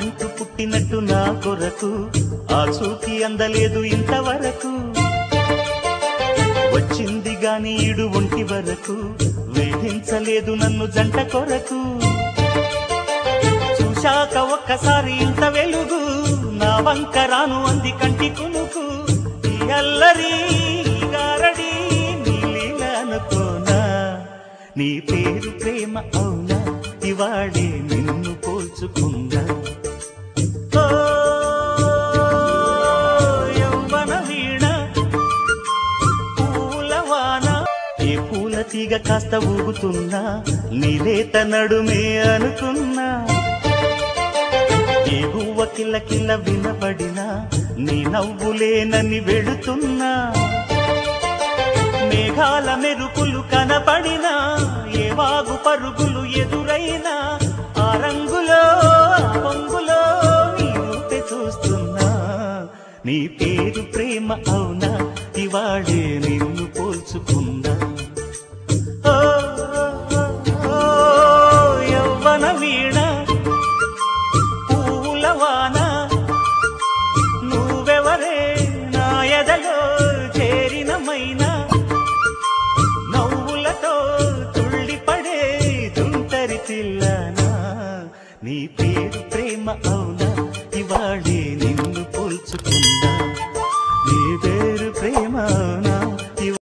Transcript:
వరమంటూ పుట్టినట్టు నా కొరకు ఆ చూకి అందలేదు ఇంతవరకు వచ్చింది గాని ఈడు ఒంటి వరకు వేధించలేదు నన్ను జంట కొరకు చూశాక ఒక్కసారి ఇంత వెలుగు నా వంక రాను అంది కంటి కునుకు ఈ అల్లరి గారడి నీలీల అనుకోనా నీ పేరు ప్రేమ అవునా ఇవాడే నిన్ను పోల్చుకుందా యౌవన వీణ పూలవాన ఏ పూల తీగ కాస్త ఊగుతున్నా నీలేత నడుమే అనుకున్నా ఏ గువ్వ కిల్ల కిల్ల వినబడినా నీ నవ్వులేనని వెళుతున్నా మేఘాల మెరుపులు కనపడినా ఏ వాగు పరుగులు ఎదురైనా ఆ రంగులో పొంగులో నీ రూపే చూస్తున్నా నీ పేరు ప్రేమ అవునా ఇవాడే నిన్ను పోల్చుకుందా యౌవన వీణ పూలవాన నువ్వెవరే నా ఎదలో చేరిన మైనా నవ్వులతో తుళ్ళిపడే తుంటరి పిల్లనా నీ పేరు ప్రేమ అవునా ఇవాడే నిన్ను పోల్చుకుందా